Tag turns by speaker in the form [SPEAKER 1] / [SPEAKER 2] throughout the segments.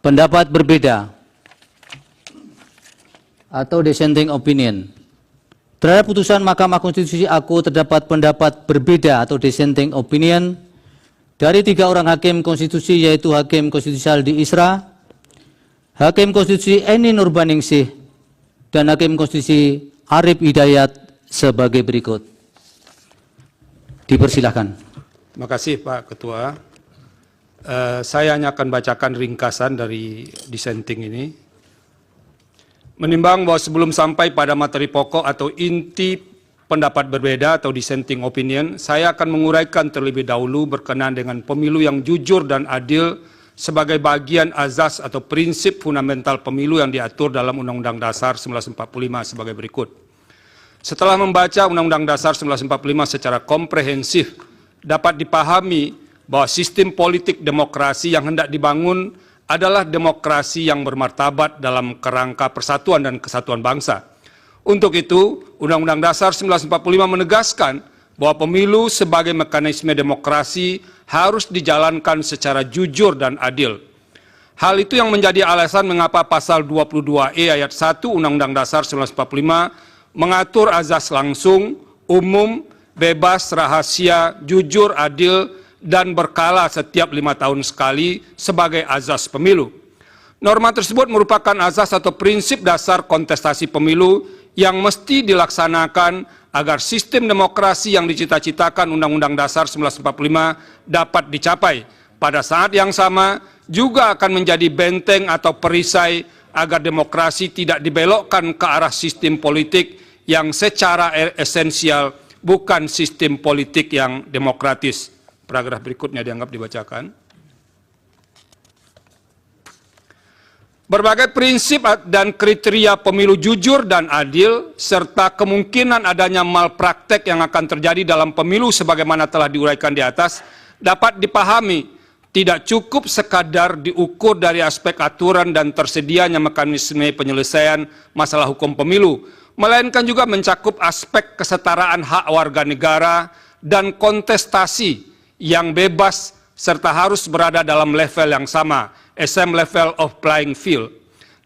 [SPEAKER 1] pendapat berbeda atau dissenting opinion. Terhadap putusan Mahkamah Konstitusi aku terdapat pendapat berbeda atau dissenting opinion dari 3 orang hakim konstitusi, yaitu Hakim Konstitusi Saldi Isra, Hakim Konstitusi Eni Nurbaningsih, dan Hakim Konstitusi Arif Hidayat sebagai berikut. Dipersilahkan.
[SPEAKER 2] Terima kasih Pak Ketua. Saya hanya akan bacakan ringkasan dari dissenting ini. Menimbang bahwa sebelum sampai pada materi pokok atau inti pendapat berbeda atau dissenting opinion, saya akan menguraikan terlebih dahulu berkenaan dengan pemilu yang jujur dan adil sebagai bagian azas atau prinsip fundamental pemilu yang diatur dalam Undang-Undang Dasar 1945 sebagai berikut. Setelah membaca Undang-Undang Dasar 1945 secara komprehensif, dapat dipahami bahwa sistem politik demokrasi yang hendak dibangun adalah demokrasi yang bermartabat dalam kerangka persatuan dan kesatuan bangsa. Untuk itu, Undang-Undang Dasar 1945 menegaskan bahwa pemilu sebagai mekanisme demokrasi harus dijalankan secara jujur dan adil. Hal itu yang menjadi alasan mengapa pasal 22E ayat 1 Undang-Undang Dasar 1945 mengatur azas langsung, umum, bebas, rahasia, jujur, adil, dan berkala setiap 5 tahun sekali sebagai azas pemilu. Norma tersebut merupakan azas atau prinsip dasar kontestasi pemilu yang mesti dilaksanakan agar sistem demokrasi yang dicita-citakan Undang-Undang Dasar 1945 dapat dicapai. Pada saat yang sama juga akan menjadi benteng atau perisai agar demokrasi tidak dibelokkan ke arah sistem politik yang secara esensial bukan sistem politik yang demokratis. Paragraf berikutnya dianggap dibacakan. Berbagai prinsip dan kriteria pemilu jujur dan adil, serta kemungkinan adanya malpraktek yang akan terjadi dalam pemilu sebagaimana telah diuraikan di atas, dapat dipahami tidak cukup sekadar diukur dari aspek aturan dan tersedianya mekanisme penyelesaian masalah hukum pemilu, melainkan juga mencakup aspek kesetaraan hak warga negara dan kontestasi yang bebas serta harus berada dalam level yang sama, same level of playing field.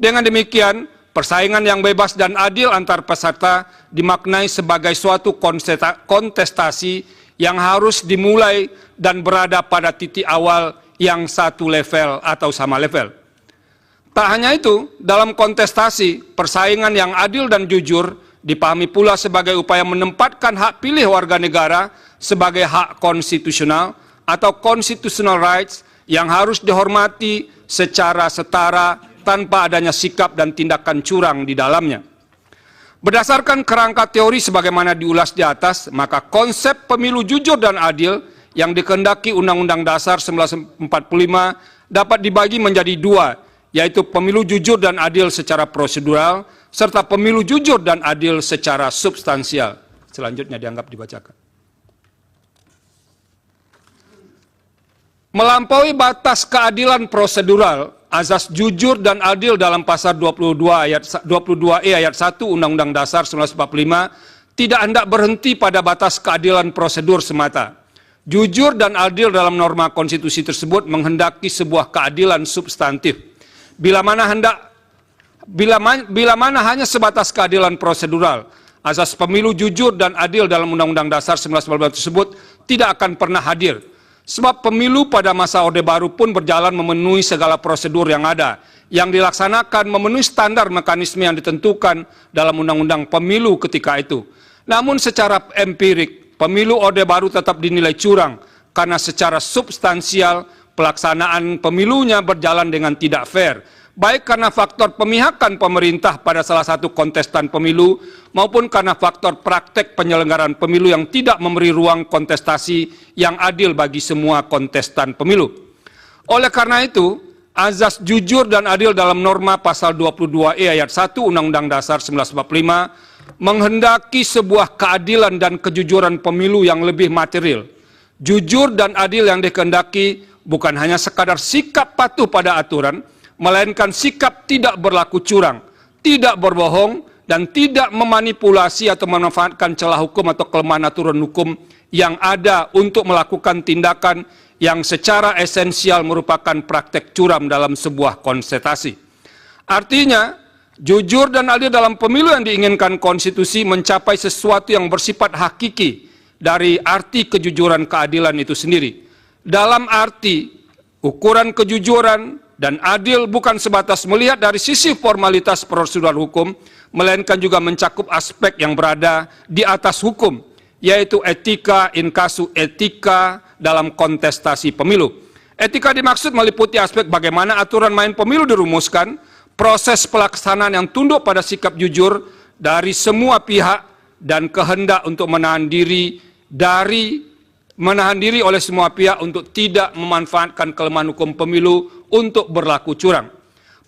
[SPEAKER 2] Dengan demikian, persaingan yang bebas dan adil antar peserta dimaknai sebagai suatu kontestasi yang harus dimulai dan berada pada titik awal yang satu level atau sama level. Tak hanya itu, dalam kontestasi, persaingan yang adil dan jujur dipahami pula sebagai upaya menempatkan hak pilih warga negara sebagai hak konstitusional atau constitutional rights yang harus dihormati secara setara tanpa adanya sikap dan tindakan curang di dalamnya. Berdasarkan kerangka teori sebagaimana diulas di atas, maka konsep pemilu jujur dan adil yang dikehendaki Undang-Undang Dasar 1945 dapat dibagi menjadi 2, yaitu pemilu jujur dan adil secara prosedural, serta pemilu jujur dan adil secara substansial. Selanjutnya dianggap dibacakan. Melampaui batas keadilan prosedural, azas jujur dan adil dalam pasal 22E ayat 1 Undang-Undang Dasar 1945 tidak hendak berhenti pada batas keadilan prosedur semata. Jujur dan adil dalam norma konstitusi tersebut menghendaki sebuah keadilan substantif. Bila mana hanya sebatas keadilan prosedural, azas pemilu jujur dan adil dalam Undang-Undang Dasar 1945 tersebut tidak akan pernah hadir. Sebab pemilu pada masa Orde Baru pun berjalan memenuhi segala prosedur yang ada, yang dilaksanakan memenuhi standar mekanisme yang ditentukan dalam Undang-Undang Pemilu ketika itu. Namun secara empirik, pemilu Orde Baru tetap dinilai curang, karena secara substansial pelaksanaan pemilunya berjalan dengan tidak fair, baik karena faktor pemihakan pemerintah pada salah satu kontestan pemilu, maupun karena faktor praktek penyelenggaraan pemilu yang tidak memberi ruang kontestasi yang adil bagi semua kontestan pemilu. Oleh karena itu, azas jujur dan adil dalam norma pasal 22E ayat 1 Undang-Undang Dasar 1945 menghendaki sebuah keadilan dan kejujuran pemilu yang lebih material. Jujur dan adil yang dikehendaki bukan hanya sekadar sikap patuh pada aturan, melainkan sikap tidak berlaku curang, tidak berbohong, dan tidak memanipulasi atau memanfaatkan celah hukum atau kelemahan aturan hukum yang ada untuk melakukan tindakan yang secara esensial merupakan praktek curam dalam sebuah kontestasi. Artinya, jujur dan adil dalam pemilu yang diinginkan konstitusi mencapai sesuatu yang bersifat hakiki dari arti kejujuran keadilan itu sendiri. Dalam arti, ukuran kejujuran dan adil bukan sebatas melihat dari sisi formalitas prosedur hukum, melainkan juga mencakup aspek yang berada di atas hukum, yaitu etika in casu etika dalam kontestasi pemilu. Etika dimaksud meliputi aspek bagaimana aturan main pemilu dirumuskan, proses pelaksanaan yang tunduk pada sikap jujur dari semua pihak, dan kehendak untuk menahan diri oleh semua pihak untuk tidak memanfaatkan kelemahan hukum pemilu untuk berlaku curang.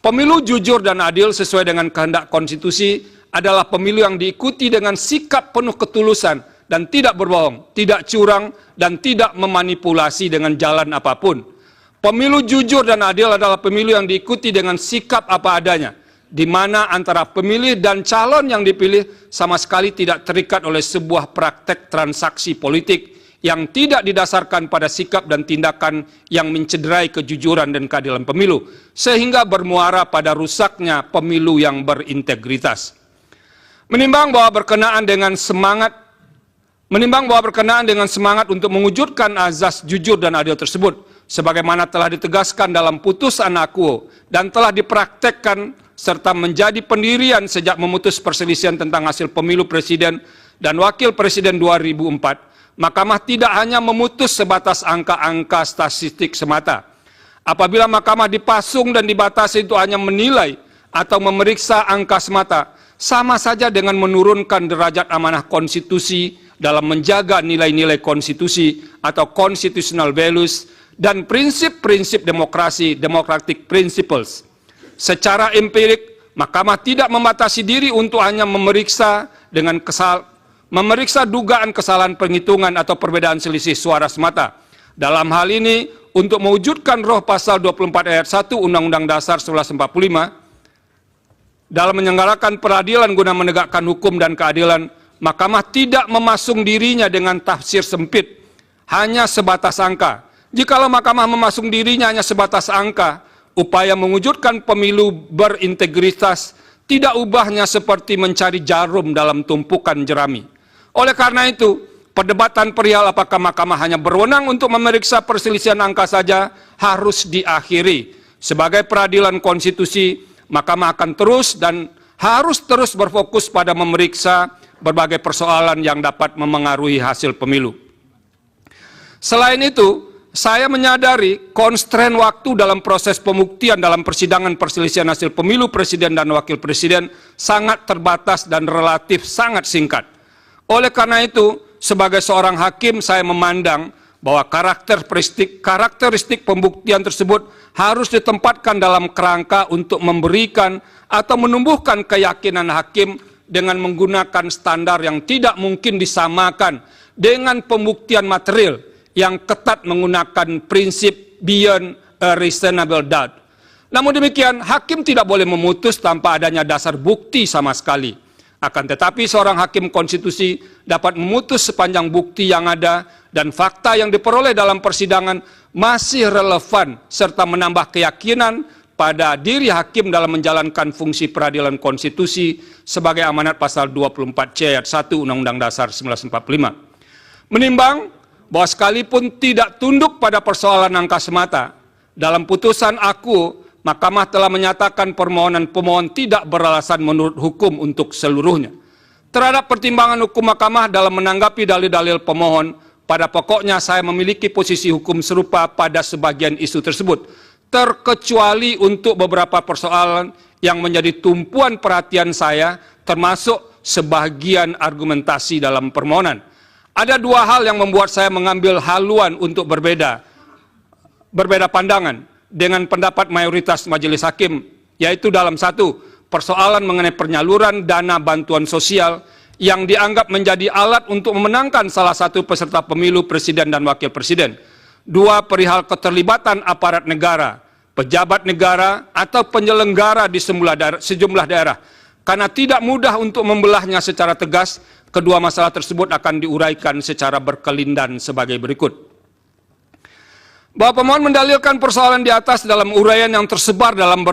[SPEAKER 2] Pemilu jujur dan adil sesuai dengan kehendak konstitusi adalah pemilu yang diikuti dengan sikap penuh ketulusan dan tidak berbohong, tidak curang, dan tidak memanipulasi dengan jalan apapun. Pemilu jujur dan adil adalah pemilu yang diikuti dengan sikap apa adanya, di mana antara pemilih dan calon yang dipilih sama sekali tidak terikat oleh sebuah praktek transaksi politik yang tidak didasarkan pada sikap dan tindakan yang mencederai kejujuran dan keadilan pemilu, sehingga bermuara pada rusaknya pemilu yang berintegritas. Menimbang bahwa berkenaan dengan semangat untuk mewujudkan azas jujur dan adil tersebut, sebagaimana telah ditegaskan dalam putusan akuo dan telah dipraktekkan serta menjadi pendirian sejak memutus perselisihan tentang hasil pemilu presiden dan wakil presiden 2004, Mahkamah tidak hanya memutus sebatas angka-angka statistik semata. Apabila Mahkamah dipasung dan dibatasi itu hanya menilai atau memeriksa angka semata, sama saja dengan menurunkan derajat amanah konstitusi dalam menjaga nilai-nilai konstitusi atau constitutional values dan prinsip-prinsip demokrasi, democratic principles. Secara empirik, Mahkamah tidak membatasi diri untuk hanya memeriksa dugaan kesalahan penghitungan atau perbedaan selisih suara semata. Dalam hal ini, untuk mewujudkan roh pasal 24 ayat 1 Undang-Undang Dasar 1145, dalam menyelenggarakan peradilan guna menegakkan hukum dan keadilan, Mahkamah tidak memasung dirinya dengan tafsir sempit, hanya sebatas angka. Jikalau Mahkamah memasung dirinya hanya sebatas angka, upaya mewujudkan pemilu berintegritas tidak ubahnya seperti mencari jarum dalam tumpukan jerami. Oleh karena itu, perdebatan perihal apakah Mahkamah hanya berwenang untuk memeriksa perselisihan angka saja harus diakhiri. Sebagai peradilan konstitusi, Mahkamah akan terus dan harus terus berfokus pada memeriksa berbagai persoalan yang dapat memengaruhi hasil pemilu. Selain itu, saya menyadari konstrain waktu dalam proses pembuktian dalam persidangan perselisihan hasil pemilu presiden dan wakil presiden sangat terbatas dan relatif sangat singkat. Oleh karena itu, sebagai seorang hakim, saya memandang bahwa karakteristik pembuktian tersebut harus ditempatkan dalam kerangka untuk memberikan atau menumbuhkan keyakinan hakim dengan menggunakan standar yang tidak mungkin disamakan dengan pembuktian material yang ketat menggunakan prinsip beyond a reasonable doubt. Namun demikian, hakim tidak boleh memutus tanpa adanya dasar bukti sama sekali. Akan tetapi seorang hakim konstitusi dapat memutus sepanjang bukti yang ada dan fakta yang diperoleh dalam persidangan masih relevan serta menambah keyakinan pada diri hakim dalam menjalankan fungsi peradilan konstitusi sebagai amanat pasal 24C ayat 1 Undang-Undang Dasar 1945. Menimbang bahwa sekalipun tidak tunduk pada persoalan angka semata, dalam putusan aku, Mahkamah telah menyatakan permohonan pemohon tidak beralasan menurut hukum untuk seluruhnya. Terhadap pertimbangan hukum Mahkamah dalam menanggapi dalil-dalil pemohon, pada pokoknya saya memiliki posisi hukum serupa pada sebagian isu tersebut, terkecuali untuk beberapa persoalan yang menjadi tumpuan perhatian saya, termasuk sebagian argumentasi dalam permohonan. Ada dua hal yang membuat saya mengambil haluan untuk berbeda pandangan dengan pendapat mayoritas majelis hakim, yaitu dalam satu, persoalan mengenai penyaluran dana bantuan sosial yang dianggap menjadi alat untuk memenangkan salah satu peserta pemilu presiden dan wakil presiden. Dua, perihal keterlibatan aparat negara, pejabat negara atau penyelenggara di sejumlah daerah Karena tidak mudah untuk membelahnya secara tegas, kedua masalah tersebut akan diuraikan secara berkelindan sebagai berikut. Bahwa pemohon mendalilkan persoalan di atas dalam uraian yang tersebar dalam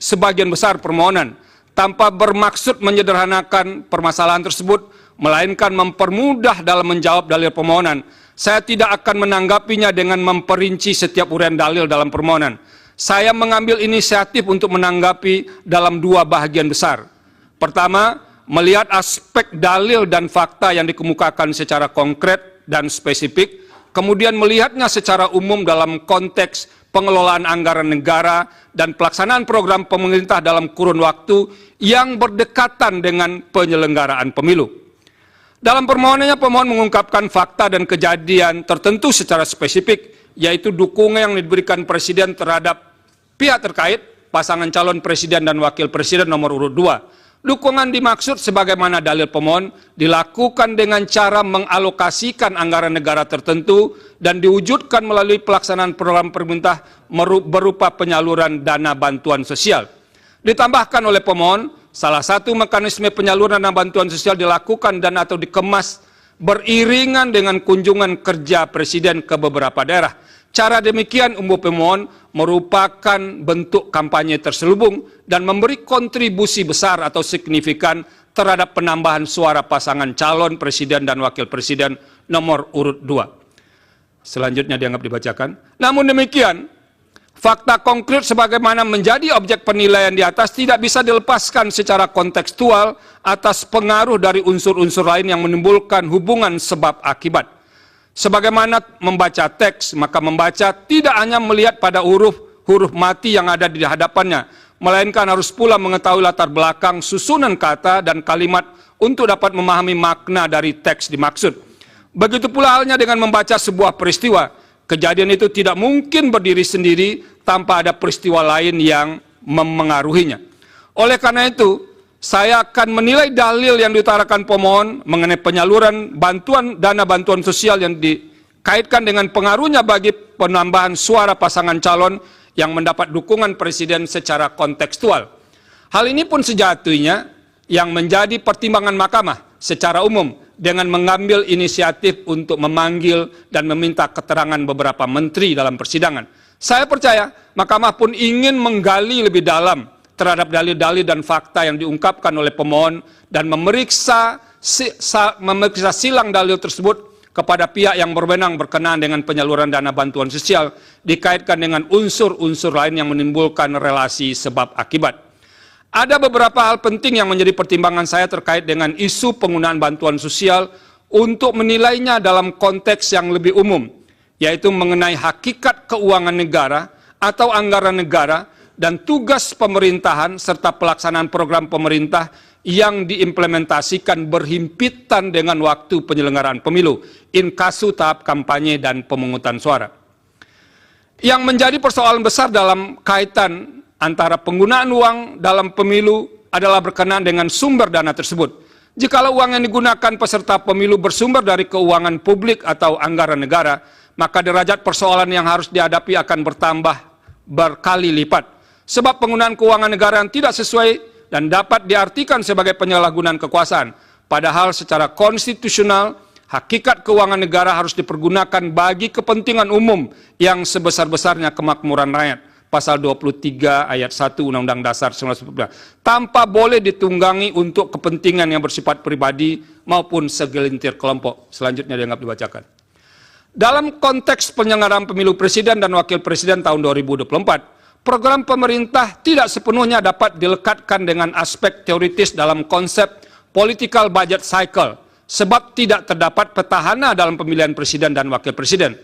[SPEAKER 2] sebagian besar permohonan, tanpa bermaksud menyederhanakan permasalahan tersebut, melainkan mempermudah dalam menjawab dalil permohonan. Saya tidak akan menanggapinya dengan memperinci setiap uraian dalil dalam permohonan. Saya mengambil inisiatif untuk menanggapi dalam dua bahagian besar. Pertama, melihat aspek dalil dan fakta yang dikemukakan secara konkret dan spesifik, kemudian melihatnya secara umum dalam konteks pengelolaan anggaran negara dan pelaksanaan program pemerintah dalam kurun waktu yang berdekatan dengan penyelenggaraan pemilu. Dalam permohonannya, pemohon mengungkapkan fakta dan kejadian tertentu secara spesifik, yaitu dukungan yang diberikan Presiden terhadap pihak terkait, pasangan calon Presiden dan Wakil Presiden nomor urut 2. Dukungan dimaksud sebagaimana dalil pemohon dilakukan dengan cara mengalokasikan anggaran negara tertentu dan diwujudkan melalui pelaksanaan program pemerintah berupa penyaluran dana bantuan sosial. Ditambahkan oleh pemohon, salah satu mekanisme penyaluran dana bantuan sosial dilakukan dan atau dikemas beriringan dengan kunjungan kerja Presiden ke beberapa daerah. Cara demikian umum pemohon merupakan bentuk kampanye terselubung dan memberi kontribusi besar atau signifikan terhadap penambahan suara pasangan calon Presiden dan Wakil Presiden nomor urut 2. Selanjutnya dianggap dibacakan. Namun demikian, fakta konkret sebagaimana menjadi objek penilaian di atas tidak bisa dilepaskan secara kontekstual atas pengaruh dari unsur-unsur lain yang menimbulkan hubungan sebab akibat. Sebagaimana membaca teks, maka membaca tidak hanya melihat pada huruf mati yang ada di hadapannya, melainkan harus pula mengetahui latar belakang susunan kata dan kalimat untuk dapat memahami makna dari teks dimaksud. Begitu pula halnya dengan membaca sebuah peristiwa. Kejadian itu tidak mungkin berdiri sendiri tanpa ada peristiwa lain yang memengaruhinya. Oleh karena itu, saya akan menilai dalil yang diutarakan pemohon mengenai penyaluran dana bantuan sosial yang dikaitkan dengan pengaruhnya bagi penambahan suara pasangan calon yang mendapat dukungan Presiden secara kontekstual. Hal ini pun sejatinya yang menjadi pertimbangan mahkamah secara umum dengan mengambil inisiatif untuk memanggil dan meminta keterangan beberapa menteri dalam persidangan. Saya percaya mahkamah pun ingin menggali lebih dalam terhadap dalil-dalil dan fakta yang diungkapkan oleh pemohon dan memeriksa silang dalil tersebut kepada pihak yang berwenang berkenaan dengan penyaluran dana bantuan sosial dikaitkan dengan unsur-unsur lain yang menimbulkan relasi sebab akibat. Ada beberapa hal penting yang menjadi pertimbangan saya terkait dengan isu penggunaan bantuan sosial untuk menilainya dalam konteks yang lebih umum, yaitu mengenai hakikat keuangan negara atau anggaran negara dan tugas pemerintahan serta pelaksanaan program pemerintah yang diimplementasikan berhimpitan dengan waktu penyelenggaraan pemilu, inkasu tahap kampanye dan pemungutan suara. Yang menjadi persoalan besar dalam kaitan antara penggunaan uang dalam pemilu adalah berkenaan dengan sumber dana tersebut. Jikalau uang yang digunakan peserta pemilu bersumber dari keuangan publik atau anggaran negara, maka derajat persoalan yang harus dihadapi akan bertambah berkali lipat. Sebab penggunaan keuangan negara yang tidak sesuai dan dapat diartikan sebagai penyalahgunaan kekuasaan. Padahal secara konstitusional, hakikat keuangan negara harus dipergunakan bagi kepentingan umum yang sebesar-besarnya kemakmuran rakyat. Pasal 23 ayat 1 Undang-Undang Dasar 1945. Tanpa boleh ditunggangi untuk kepentingan yang bersifat pribadi maupun segelintir kelompok. Selanjutnya dianggap dibacakan. Dalam konteks penyelenggaraan pemilu presiden dan wakil presiden tahun 2024, program pemerintah tidak sepenuhnya dapat dilekatkan dengan aspek teoritis dalam konsep political budget cycle, sebab tidak terdapat petahana dalam pemilihan presiden dan wakil presiden.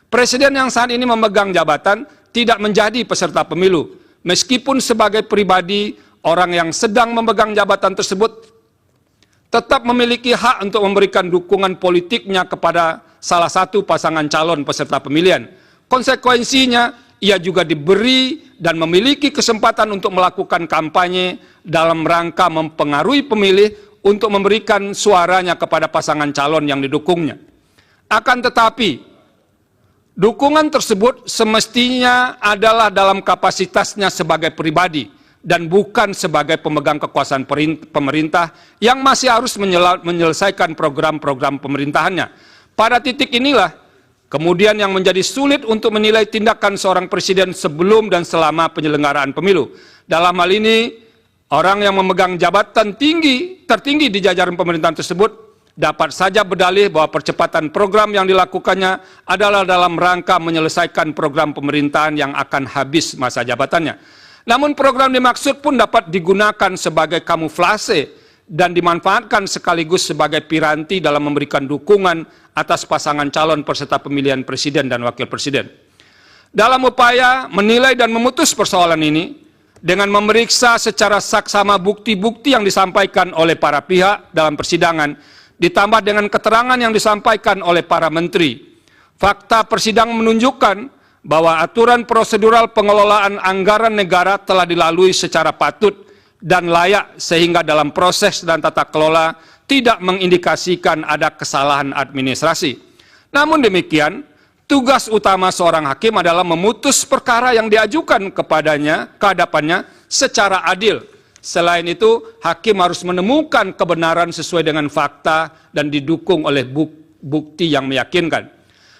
[SPEAKER 2] Presiden yang saat ini memegang jabatan tidak menjadi peserta pemilu, meskipun sebagai pribadi orang yang sedang memegang jabatan tersebut tetap memiliki hak untuk memberikan dukungan politiknya kepada salah satu pasangan calon peserta pemilihan. Konsekuensinya, ia juga diberi dan memiliki kesempatan untuk melakukan kampanye dalam rangka mempengaruhi pemilih untuk memberikan suaranya kepada pasangan calon yang didukungnya. Akan tetapi, dukungan tersebut semestinya adalah dalam kapasitasnya sebagai pribadi, dan bukan sebagai pemegang kekuasaan pemerintah yang masih harus menyelesaikan program-program pemerintahannya. Pada titik inilah kemudian yang menjadi sulit untuk menilai tindakan seorang presiden sebelum dan selama penyelenggaraan pemilu. Dalam hal ini, orang yang memegang jabatan tertinggi di jajaran pemerintahan tersebut dapat saja berdalih bahwa percepatan program yang dilakukannya adalah dalam rangka menyelesaikan program pemerintahan yang akan habis masa jabatannya. Namun program dimaksud pun dapat digunakan sebagai kamuflase dan dimanfaatkan sekaligus sebagai piranti dalam memberikan dukungan atas pasangan calon peserta pemilihan presiden dan wakil presiden. Dalam upaya menilai dan memutus persoalan ini, dengan memeriksa secara saksama bukti-bukti yang disampaikan oleh para pihak dalam persidangan, ditambah dengan keterangan yang disampaikan oleh para menteri, fakta persidangan menunjukkan bahwa aturan prosedural pengelolaan anggaran negara telah dilalui secara patut dan layak sehingga dalam proses dan tata kelola tidak mengindikasikan ada kesalahan administrasi. Namun demikian, tugas utama seorang hakim adalah memutus perkara yang diajukan kepadanya, ke hadapannya secara adil. Selain itu, hakim harus menemukan kebenaran sesuai dengan fakta dan didukung oleh bukti yang meyakinkan.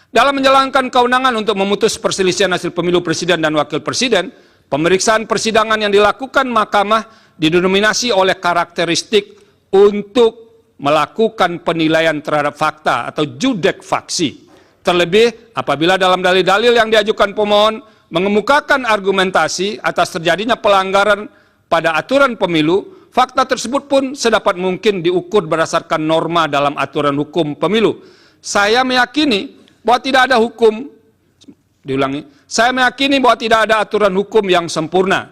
[SPEAKER 2] Dalam menjalankan kewenangan untuk memutus perselisihan hasil pemilu presiden dan wakil presiden, pemeriksaan persidangan yang dilakukan mahkamah didominasi oleh karakteristik untuk melakukan penilaian terhadap fakta atau judek faksi. Terlebih apabila dalam dalil-dalil yang diajukan pemohon mengemukakan argumentasi atas terjadinya pelanggaran pada aturan pemilu, fakta tersebut pun sedapat mungkin diukur berdasarkan norma dalam aturan hukum pemilu. Saya meyakini bahwa tidak ada hukum, saya meyakini bahwa tidak ada aturan hukum yang sempurna,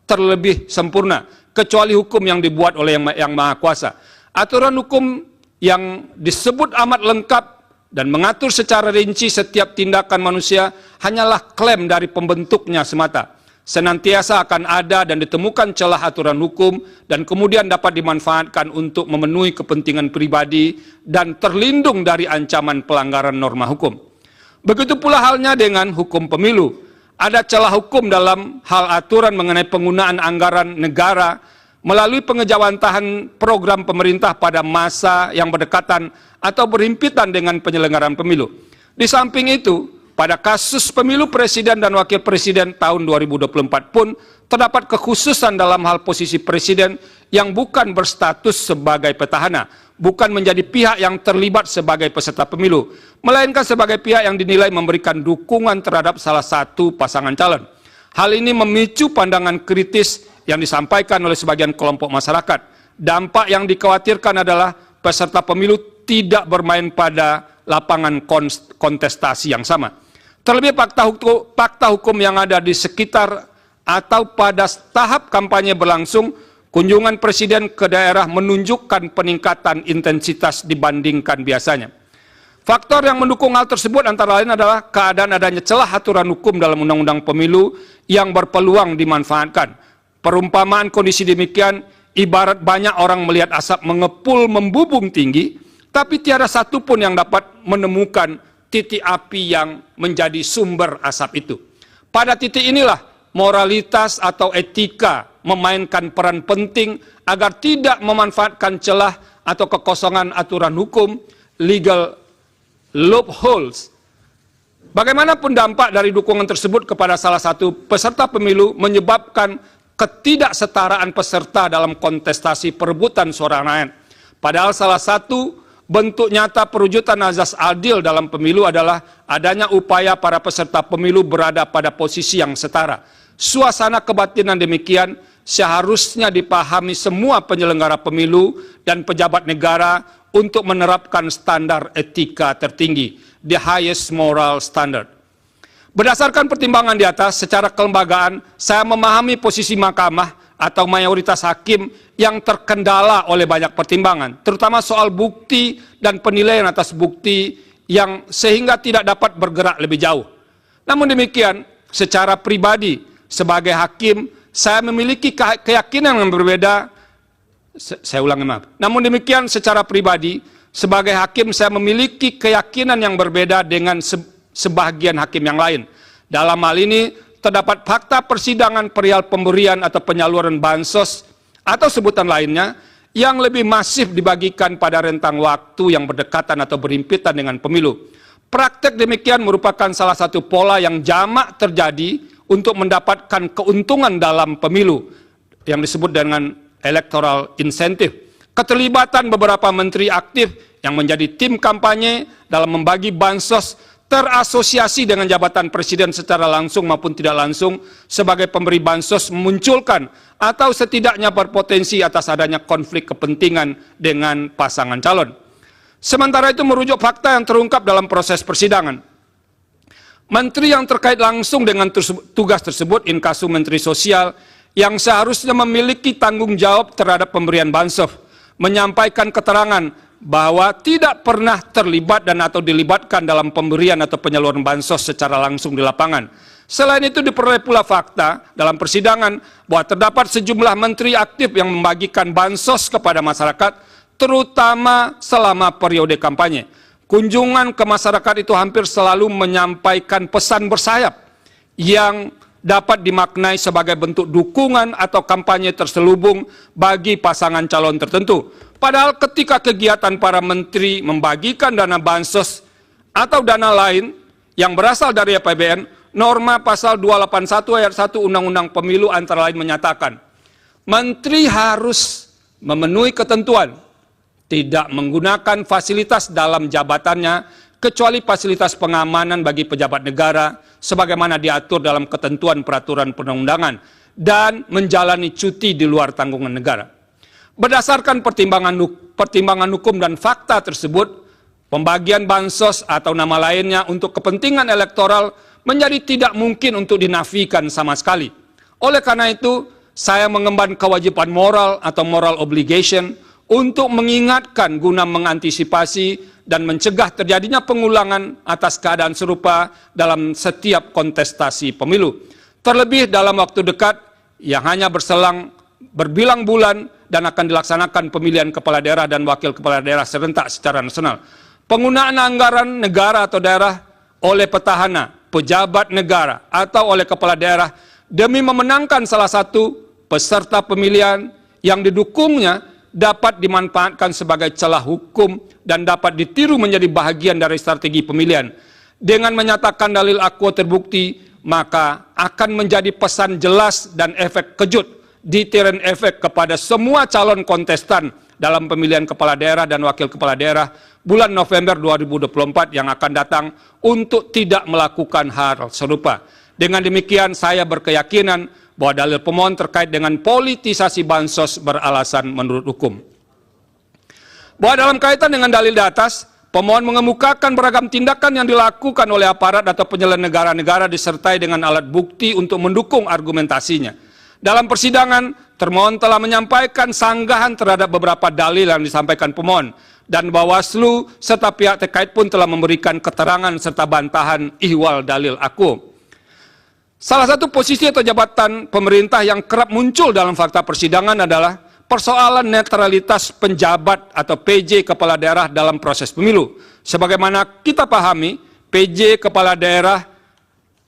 [SPEAKER 2] terlebih sempurna, kecuali hukum yang dibuat oleh yang Maha Kuasa. Aturan hukum yang disebut amat lengkap dan mengatur secara rinci setiap tindakan manusia hanyalah klaim dari pembentuknya semata. Senantiasa akan ada dan ditemukan celah aturan hukum dan kemudian dapat dimanfaatkan untuk memenuhi kepentingan pribadi dan terlindung dari ancaman pelanggaran norma hukum. Begitu pula halnya dengan hukum pemilu. Ada celah hukum dalam hal aturan mengenai penggunaan anggaran negara melalui pengejawantahan program pemerintah pada masa yang berdekatan atau berhimpitan dengan penyelenggaraan pemilu. Di samping itu, pada kasus pemilu presiden dan wakil presiden tahun 2024 pun terdapat kekhususan dalam hal posisi presiden yang bukan berstatus sebagai petahana, bukan menjadi pihak yang terlibat sebagai peserta pemilu, melainkan sebagai pihak yang dinilai memberikan dukungan terhadap salah satu pasangan calon. Hal ini memicu pandangan kritis yang disampaikan oleh sebagian kelompok masyarakat. Dampak yang dikhawatirkan adalah peserta pemilu tidak bermain pada lapangan kontestasi yang sama. Terlebih fakta hukum yang ada di sekitar atau pada tahap kampanye berlangsung, kunjungan presiden ke daerah menunjukkan peningkatan intensitas dibandingkan biasanya. Faktor yang mendukung hal tersebut antara lain adalah keadaan adanya celah aturan hukum dalam undang-undang pemilu yang berpeluang dimanfaatkan. Perumpamaan kondisi demikian ibarat banyak orang melihat asap mengepul membubung tinggi, tapi tiada satu pun yang dapat menemukan titik api yang menjadi sumber asap itu. Pada titik inilah moralitas atau etika memainkan peran penting agar tidak memanfaatkan celah atau kekosongan aturan hukum, legal loopholes. Bagaimanapun dampak dari dukungan tersebut kepada salah satu peserta pemilu menyebabkan ketidaksetaraan peserta dalam kontestasi perebutan suara rakyat. Padahal salah satu bentuk nyata perwujudan azas adil dalam pemilu adalah adanya upaya para peserta pemilu berada pada posisi yang setara. Suasana kebatinan demikian seharusnya dipahami semua penyelenggara pemilu dan pejabat negara untuk menerapkan standar etika tertinggi, the highest moral standard. Berdasarkan pertimbangan di atas, secara kelembagaan, saya memahami posisi mahkamah atau mayoritas hakim yang terkendala oleh banyak pertimbangan, terutama soal bukti dan penilaian atas bukti yang sehingga tidak dapat bergerak lebih jauh. Namun demikian, secara pribadi, sebagai hakim, saya memiliki keyakinan yang berbeda. Saya ulangi, maaf. Namun demikian, secara pribadi, sebagai hakim, saya memiliki keyakinan yang berbeda dengan sebagian hakim yang lain. Dalam hal ini, terdapat fakta persidangan perihal pemberian atau penyaluran bansos atau sebutan lainnya yang lebih masif dibagikan pada rentang waktu yang berdekatan atau berhimpitan dengan pemilu. Praktek demikian merupakan salah satu pola yang jamak terjadi untuk mendapatkan keuntungan dalam pemilu yang disebut dengan electoral incentive. Keterlibatan beberapa menteri aktif yang menjadi tim kampanye dalam membagi bansos terasosiasi dengan jabatan presiden secara langsung maupun tidak langsung sebagai pemberi bansos memunculkan atau setidaknya berpotensi atas adanya konflik kepentingan dengan pasangan calon. Sementara itu merujuk fakta yang terungkap dalam proses persidangan. Menteri yang terkait langsung dengan tugas tersebut, inkasu Menteri Sosial, yang seharusnya memiliki tanggung jawab terhadap pemberian bansos, menyampaikan keterangan bahwa tidak pernah terlibat dan atau dilibatkan dalam pemberian atau penyaluran bansos secara langsung di lapangan. Selain itu diperoleh pula fakta dalam persidangan bahwa terdapat sejumlah menteri aktif yang membagikan bansos kepada masyarakat, terutama selama periode kampanye. Kunjungan ke masyarakat itu hampir selalu menyampaikan pesan bersayap yang dapat dimaknai sebagai bentuk dukungan atau kampanye terselubung bagi pasangan calon tertentu. Padahal ketika kegiatan para menteri membagikan dana bansos atau dana lain yang berasal dari APBN, norma pasal 281 ayat 1 Undang-Undang Pemilu antara lain menyatakan, menteri harus memenuhi ketentuan, tidak menggunakan fasilitas dalam jabatannya, kecuali fasilitas pengamanan bagi pejabat negara, sebagaimana diatur dalam ketentuan peraturan perundang-undangan, dan menjalani cuti di luar tanggungan negara. Berdasarkan pertimbangan hukum dan fakta tersebut, pembagian bansos atau nama lainnya untuk kepentingan elektoral menjadi tidak mungkin untuk dinafikan sama sekali. Oleh karena itu, saya mengemban kewajiban moral atau moral obligation untuk mengingatkan guna mengantisipasi dan mencegah terjadinya pengulangan atas keadaan serupa dalam setiap kontestasi pemilu. Terlebih dalam waktu dekat yang hanya berselang berbilang bulan dan akan dilaksanakan pemilihan kepala daerah dan wakil kepala daerah serentak secara nasional. Penggunaan anggaran negara atau daerah oleh petahana, pejabat negara, atau oleh kepala daerah demi memenangkan salah satu peserta pemilihan yang didukungnya dapat dimanfaatkan sebagai celah hukum dan dapat ditiru menjadi bahagian dari strategi pemilihan. Dengan menyatakan dalil akuo terbukti, maka akan menjadi pesan jelas dan efek kejut, deterrent efek kepada semua calon kontestan dalam pemilihan kepala daerah dan wakil kepala daerah bulan November 2024 yang akan datang untuk tidak melakukan hal serupa. Dengan demikian, saya berkeyakinan bahwa dalil pemohon terkait dengan politisasi bansos beralasan menurut hukum. Bahwa dalam kaitan dengan dalil di atas, pemohon mengemukakan beragam tindakan yang dilakukan oleh aparat atau penyelenggara negara disertai dengan alat bukti untuk mendukung argumentasinya. Dalam persidangan, termohon telah menyampaikan sanggahan terhadap beberapa dalil yang disampaikan pemohon, dan Bawaslu serta pihak terkait pun telah memberikan keterangan serta bantahan ihwal dalil akuo. Salah satu posisi atau jabatan pemerintah yang kerap muncul dalam fakta persidangan adalah persoalan netralitas penjabat atau PJ kepala daerah dalam proses pemilu. Sebagaimana kita pahami, PJ kepala daerah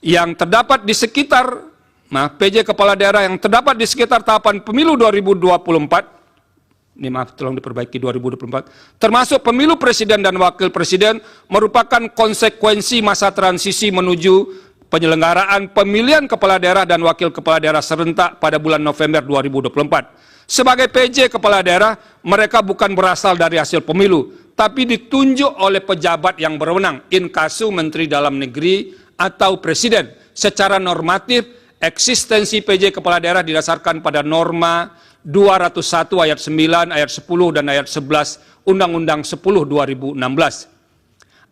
[SPEAKER 2] yang terdapat di sekitar PJ kepala daerah yang terdapat di sekitar tahapan pemilu 2024, ini maaf tolong diperbaiki 2024, termasuk pemilu presiden dan wakil presiden merupakan konsekuensi masa transisi menuju penyelenggaraan pemilihan kepala daerah dan wakil kepala daerah serentak pada bulan November 2024. Sebagai PJ kepala daerah, mereka bukan berasal dari hasil pemilu, tapi ditunjuk oleh pejabat yang berwenang, inkasu Menteri Dalam Negeri atau Presiden. Secara normatif, eksistensi PJ kepala daerah didasarkan pada norma 201 ayat 9, ayat 10, dan ayat 11 Undang-Undang 10 2016.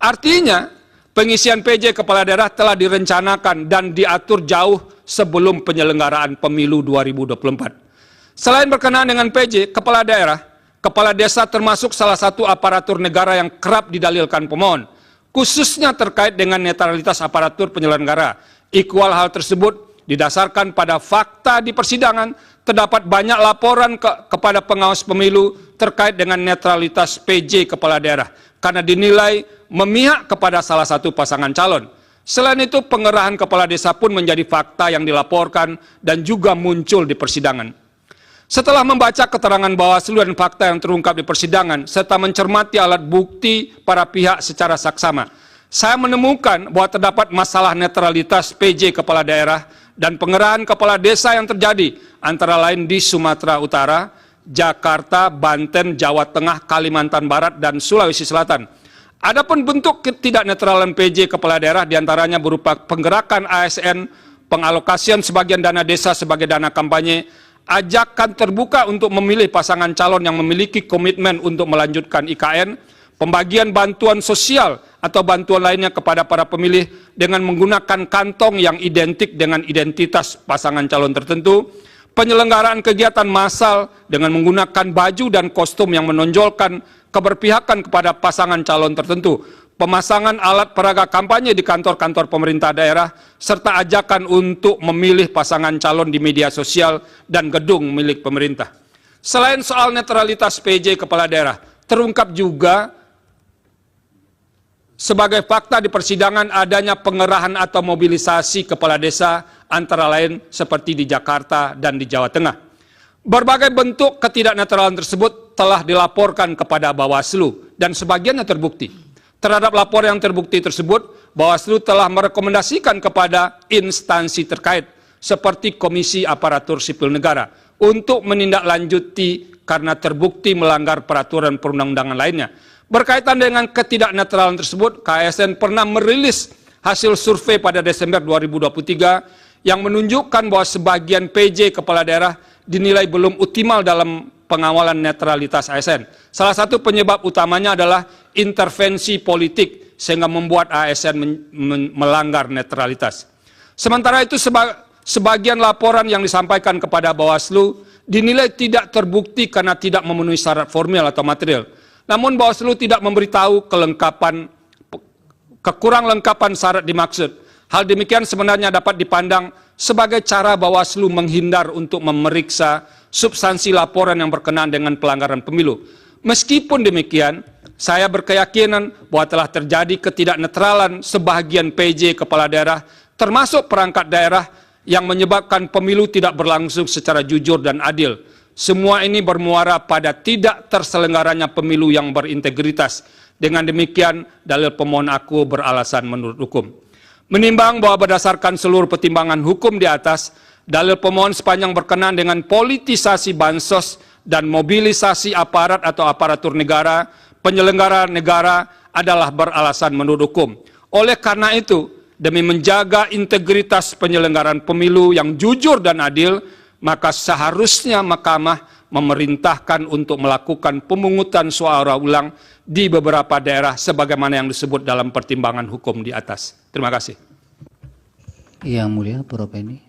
[SPEAKER 2] Artinya, pengisian PJ kepala daerah telah direncanakan dan diatur jauh sebelum penyelenggaraan pemilu 2024. Selain berkenaan dengan PJ kepala daerah, kepala desa termasuk salah satu aparatur negara yang kerap didalilkan pemohon, khususnya terkait dengan netralitas aparatur penyelenggara. Ikhwal hal tersebut didasarkan pada fakta di persidangan, terdapat banyak laporan kepada pengawas pemilu terkait dengan netralitas PJ kepala daerah karena dinilai memihak kepada salah satu pasangan calon. Selain itu, pengerahan kepala desa pun menjadi fakta yang dilaporkan dan juga muncul di persidangan. Setelah membaca keterangan Bawaslu dan fakta yang terungkap di persidangan, serta mencermati alat bukti para pihak secara saksama, saya menemukan bahwa terdapat masalah netralitas PJ kepala daerah dan pengerahan kepala desa yang terjadi, antara lain di Sumatera Utara, Jakarta, Banten, Jawa Tengah, Kalimantan Barat, dan Sulawesi Selatan. Adapun bentuk ketidaknetralan PJ kepala daerah diantaranya berupa penggerakan ASN, pengalokasian sebagian dana desa sebagai dana kampanye, ajakan terbuka untuk memilih pasangan calon yang memiliki komitmen untuk melanjutkan IKN, pembagian bantuan sosial atau bantuan lainnya kepada para pemilih dengan menggunakan kantong yang identik dengan identitas pasangan calon tertentu, penyelenggaraan kegiatan massal dengan menggunakan baju dan kostum yang menonjolkan keberpihakan kepada pasangan calon tertentu, pemasangan alat peraga kampanye di kantor-kantor pemerintah daerah, serta ajakan untuk memilih pasangan calon di media sosial dan gedung milik pemerintah. Selain soal netralitas PJ kepala daerah, terungkap juga sebagai fakta di persidangan adanya pengerahan atau mobilisasi kepala desa antara lain seperti di Jakarta dan di Jawa Tengah. Berbagai bentuk ketidaknetralan tersebut telah dilaporkan kepada Bawaslu dan sebagiannya terbukti. Terhadap laporan yang terbukti tersebut, Bawaslu telah merekomendasikan kepada instansi terkait seperti Komisi Aparatur Sipil Negara untuk menindaklanjuti karena terbukti melanggar peraturan perundang-undangan lainnya. Berkaitan dengan ketidaknetralan tersebut, KSN pernah merilis hasil survei pada Desember 2023 yang menunjukkan bahwa sebagian PJ kepala daerah dinilai belum optimal dalam pengawalan netralitas ASN. Salah satu penyebab utamanya adalah intervensi politik sehingga membuat ASN melanggar netralitas. Sementara itu sebagian laporan yang disampaikan kepada Bawaslu dinilai tidak terbukti karena tidak memenuhi syarat formil atau material. Namun Bawaslu tidak memberitahu kekurang lengkapan syarat dimaksud. Hal demikian sebenarnya dapat dipandang sebagai cara Bawaslu menghindar untuk memeriksa substansi laporan yang berkenaan dengan pelanggaran pemilu. Meskipun demikian, saya berkeyakinan bahwa telah terjadi ketidaknetralan sebagian PJ kepala daerah, termasuk perangkat daerah yang menyebabkan pemilu tidak berlangsung secara jujur dan adil. Semua ini bermuara pada tidak terselenggaranya pemilu yang berintegritas. Dengan demikian, dalil pemohon aku beralasan menurut hukum. Menimbang bahwa berdasarkan seluruh pertimbangan hukum di atas, dalil pemohon sepanjang berkenaan dengan politisasi bansos dan mobilisasi aparat atau aparatur negara, penyelenggara negara adalah beralasan menurut hukum. Oleh karena itu, demi menjaga integritas penyelenggaraan pemilu yang jujur dan adil, maka seharusnya Mahkamah memerintahkan untuk melakukan pemungutan suara ulang di beberapa daerah sebagaimana yang disebut dalam pertimbangan hukum di atas. Terima kasih.
[SPEAKER 1] Yang Mulia, Prof. Eni.